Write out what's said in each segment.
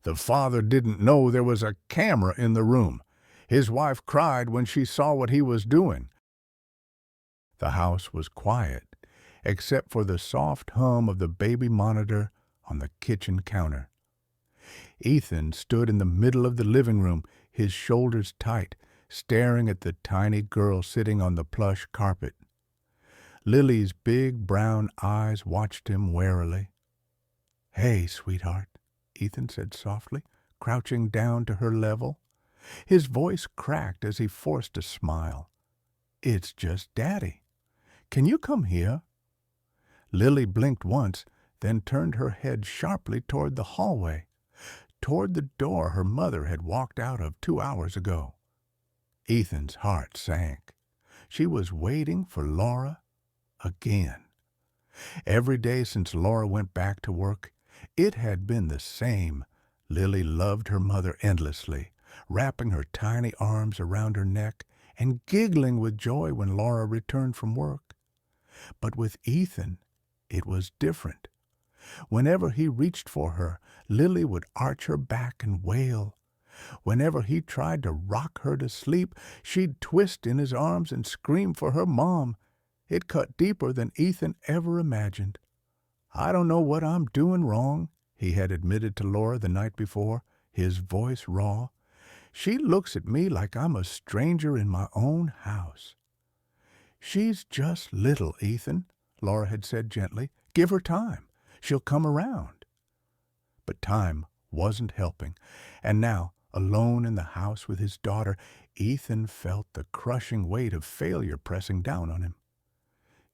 The father didn't know there was a camera in the room. His wife cried when she saw what he was doing. The house was quiet, except for the soft hum of the baby monitor on the kitchen counter. Ethan stood in the middle of the living room, his shoulders tight, staring at the tiny girl sitting on the plush carpet. Lily's big brown eyes watched him warily. "Hey, sweetheart," Ethan said softly, crouching down to her level. His voice cracked as he forced a smile. "It's just Daddy. Can you come here?" Lily blinked once, then turned her head sharply toward the hallway, toward the door her mother had walked out of 2 hours ago. Ethan's heart sank. She was waiting for Laura again. Every day since Laura went back to work, it had been the same. Lily loved her mother endlessly, wrapping her tiny arms around her neck and giggling with joy when Laura returned from work. But with Ethan, it was different. Whenever he reached for her, Lily would arch her back and wail. Whenever he tried to rock her to sleep, she'd twist in his arms and scream for her mom. It cut deeper than Ethan ever imagined. "I don't know what I'm doing wrong," he had admitted to Laura the night before, his voice raw. "She looks at me like I'm a stranger in my own house." "She's just little, Ethan," Laura had said gently. "Give her time. She'll come around." But time wasn't helping, and now, alone in the house with his daughter, Ethan felt the crushing weight of failure pressing down on him.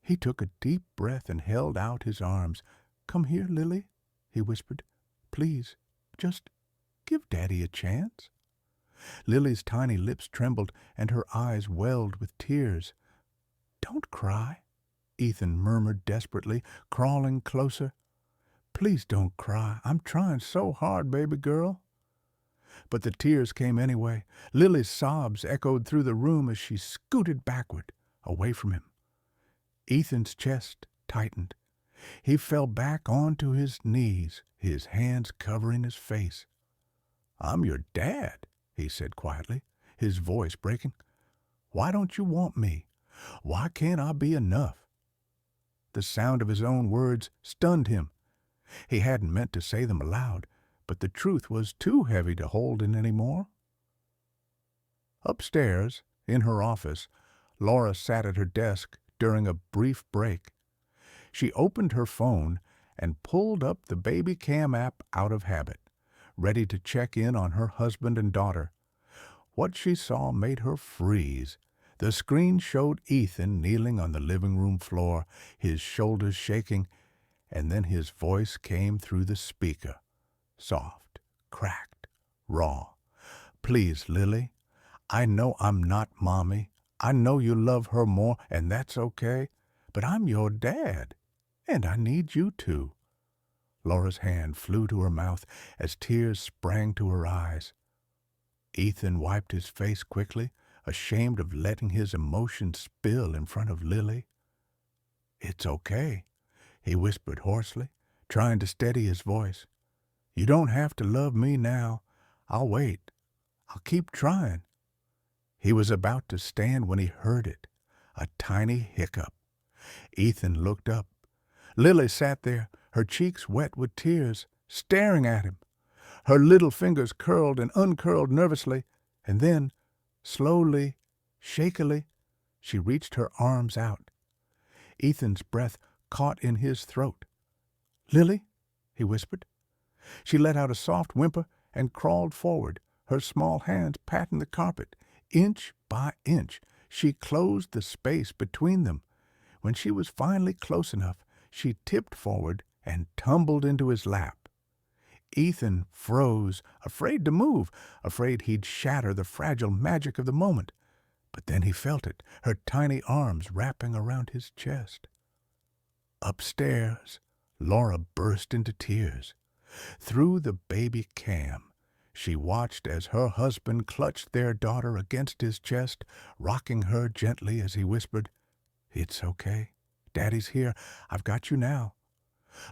He took a deep breath and held out his arms. "Come here, Lily," he whispered. "Please, just give Daddy a chance." Lily's tiny lips trembled and her eyes welled with tears. "Don't cry," Ethan murmured desperately, crawling closer. "Please don't cry. I'm trying so hard, baby girl." But the tears came anyway. Lily's sobs echoed through the room as she scooted backward, away from him. Ethan's chest tightened. He fell back onto his knees, his hands covering his face. "I'm your dad," he said quietly, his voice breaking. "Why don't you want me? Why can't I be enough?" The sound of his own words stunned him. He hadn't meant to say them aloud, but the truth was too heavy to hold in any more. Upstairs, in her office, Laura sat at her desk during a brief break. She opened her phone and pulled up the baby cam app out of habit, ready to check in on her husband and daughter. What she saw made her freeze. The screen showed Ethan kneeling on the living room floor, his shoulders shaking, and then his voice came through the speaker, soft, cracked, raw. "Please, Lily, I know I'm not Mommy. I know you love her more, and that's okay, but I'm your dad, and I need you too." Laura's hand flew to her mouth as tears sprang to her eyes. Ethan wiped his face quickly, ashamed of letting his emotions spill in front of Lily. "It's okay," he whispered hoarsely, trying to steady his voice. "You don't have to love me now. I'll wait. I'll keep trying." He was about to stand when he heard it, a tiny hiccup. Ethan looked up. Lily sat there, her cheeks wet with tears, staring at him. Her little fingers curled and uncurled nervously, and then, slowly, shakily, she reached her arms out. Ethan's breath caught in his throat. "Lily," he whispered. She let out a soft whimper and crawled forward, her small hands patting the carpet. Inch by inch, she closed the space between them. When she was finally close enough, she tipped forward and tumbled into his lap. Ethan froze, afraid to move, afraid he'd shatter the fragile magic of the moment. But then he felt it, her tiny arms wrapping around his chest. Upstairs, Laura burst into tears. Through the baby cam, she watched as her husband clutched their daughter against his chest, rocking her gently as he whispered, "It's okay. Daddy's here. I've got you now."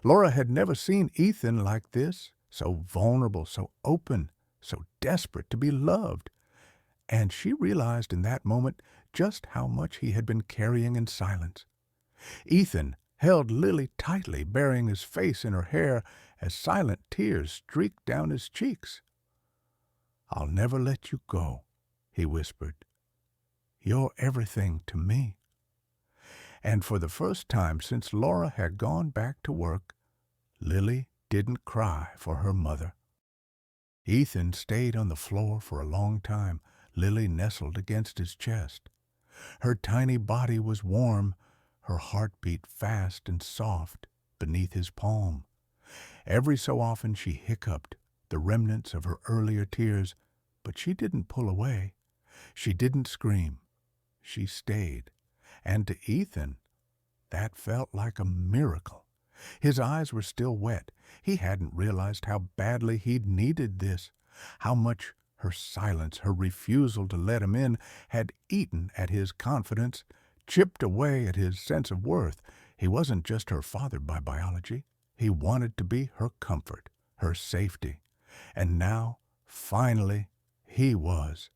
Laura had never seen Ethan like this. so vulnerable, so open, so desperate to be loved. And she realized in that moment just how much he had been carrying in silence. Ethan held Lily tightly, burying his face in her hair as silent tears streaked down his cheeks. "I'll never let you go," he whispered. "You're everything to me." And for the first time since Laura had gone back to work, Lily didn't cry for her mother. Ethan stayed on the floor for a long time, Lily nestled against his chest. Her tiny body was warm, her heart beat fast and soft beneath his palm. Every so often she hiccuped, the remnants of her earlier tears, but she didn't pull away. She didn't scream. She stayed. And to Ethan, that felt like a miracle. His eyes were still wet. He hadn't realized how badly he'd needed this, how much her silence, her refusal to let him in, had eaten at his confidence, chipped away at his sense of worth. He wasn't just her father by biology. He wanted to be her comfort, her safety. And now, finally, he was.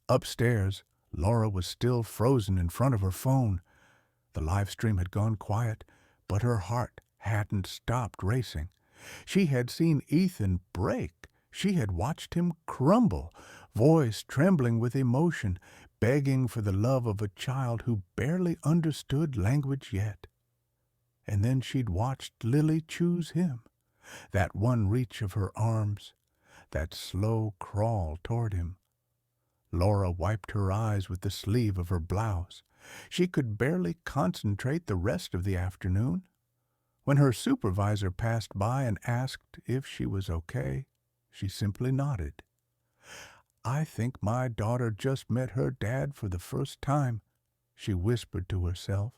Upstairs, Laura was still frozen in front of her phone. The live stream had gone quiet, but her heart hadn't stopped racing. She had seen Ethan break. She had watched him crumble, voice trembling with emotion, begging for the love of a child who barely understood language yet. And then she'd watched Lily choose him, that one reach of her arms, that slow crawl toward him. Laura wiped her eyes with the sleeve of her blouse. She could barely concentrate the rest of the afternoon. When her supervisor passed by and asked if she was okay, she simply nodded. "I think my daughter just met her dad for the first time," she whispered to herself.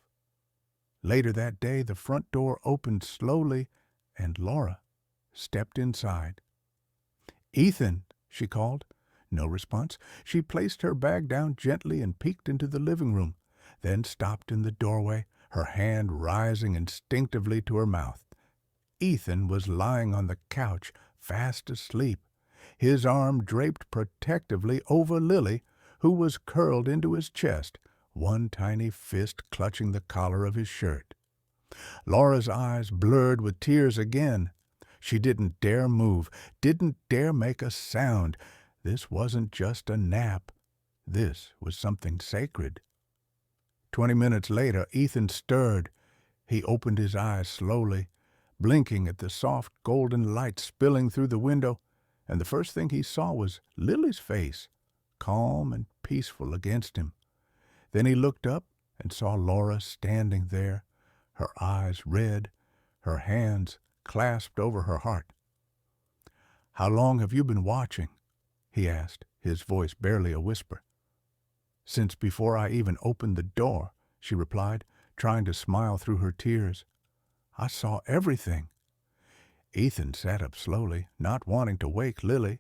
Later that day, the front door opened slowly, and Laura stepped inside. "Ethan," she called. No response. She placed her bag down gently and peeked into the living room, then stopped in the doorway, her hand rising instinctively to her mouth. Ethan was lying on the couch, fast asleep, his arm draped protectively over Lily, who was curled into his chest, one tiny fist clutching the collar of his shirt. Laura's eyes blurred with tears again. She didn't dare move, didn't dare make a sound. This wasn't just a nap. This was something sacred. 20 minutes later, Ethan stirred. He opened his eyes slowly, blinking at the soft golden light spilling through the window, and the first thing he saw was Lily's face, calm and peaceful against him. Then he looked up and saw Laura standing there, her eyes red, her hands clasped over her heart. "How long have you been watching?" he asked, his voice barely a whisper. "Since before I even opened the door," she replied, trying to smile through her tears. "I saw everything." Ethan sat up slowly, not wanting to wake Lily.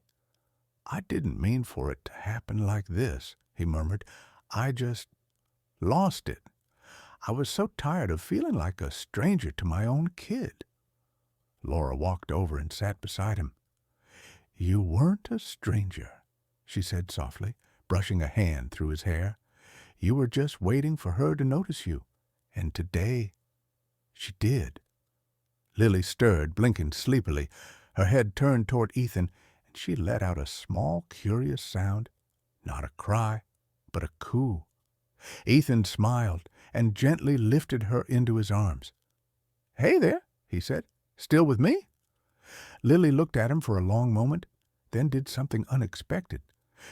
"I didn't mean for it to happen like this," he murmured. "I just lost it. I was so tired of feeling like a stranger to my own kid." Laura walked over and sat beside him. "You weren't a stranger," she said softly, brushing a hand through his hair. "You were just waiting for her to notice you, and today she did." Lily stirred, blinking sleepily, her head turned toward Ethan, and she let out a small, curious sound, not a cry, but a coo. Ethan smiled and gently lifted her into his arms. "Hey there," he said. "Still with me?" Lily looked at him for a long moment, then did something unexpected.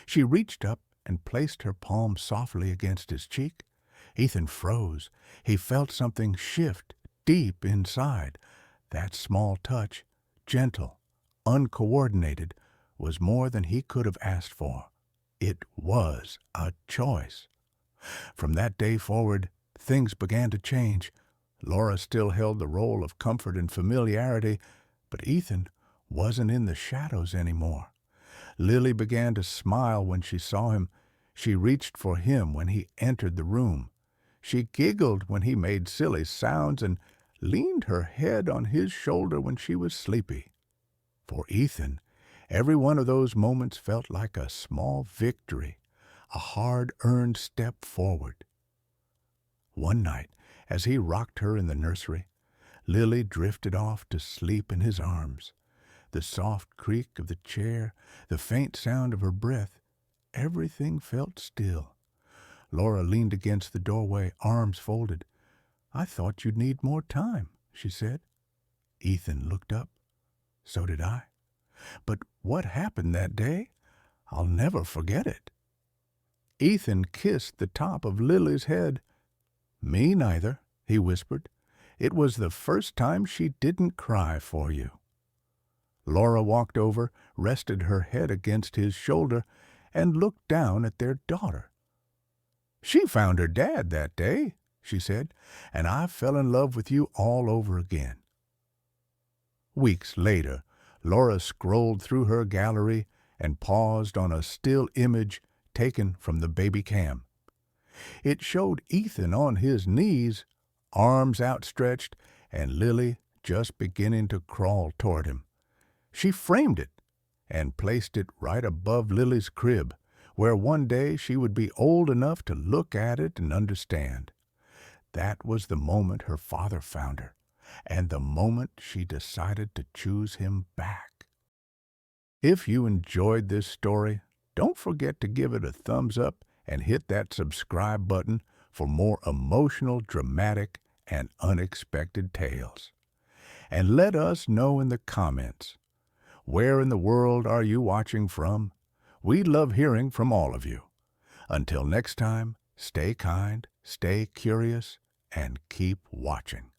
She reached up and placed her palm softly against his cheek. Ethan froze. He felt something shift deep inside. That small touch, gentle, uncoordinated, was more than he could have asked for. It was a choice. From that day forward, things began to change. Laura still held the role of comfort and familiarity, but Ethan wasn't in the shadows anymore. Lily began to smile when she saw him. She reached for him when he entered the room. She giggled when he made silly sounds and leaned her head on his shoulder when she was sleepy. For Ethan, every one of those moments felt like a small victory, a hard-earned step forward. One night, as he rocked her in the nursery, Lily drifted off to sleep in his arms. The soft creak of the chair, the faint sound of her breath, everything felt still. Laura leaned against the doorway, arms folded. "I thought you'd need more time," she said. Ethan looked up. So did I. But what happened that day? I'll never forget it. Ethan kissed the top of Lily's head. "Me neither," he whispered. "It was the first time she didn't cry for you." Laura walked over, rested her head against his shoulder, and looked down at their daughter. "She found her dad that day," she said, "and I fell in love with you all over again." Weeks later, Laura scrolled through her gallery and paused on a still image taken from the baby cam. It showed Ethan on his knees, arms outstretched, and Lily just beginning to crawl toward him. She framed it and placed it right above Lily's crib, where one day she would be old enough to look at it and understand. That was the moment her father found her, and the moment she decided to choose him back. If you enjoyed this story, don't forget to give it a thumbs up and hit that subscribe button for more emotional, dramatic, and unexpected tales. And let us know in the comments, where in the world are you watching from? We love hearing from all of you. Until next time, stay kind, stay curious, and keep watching.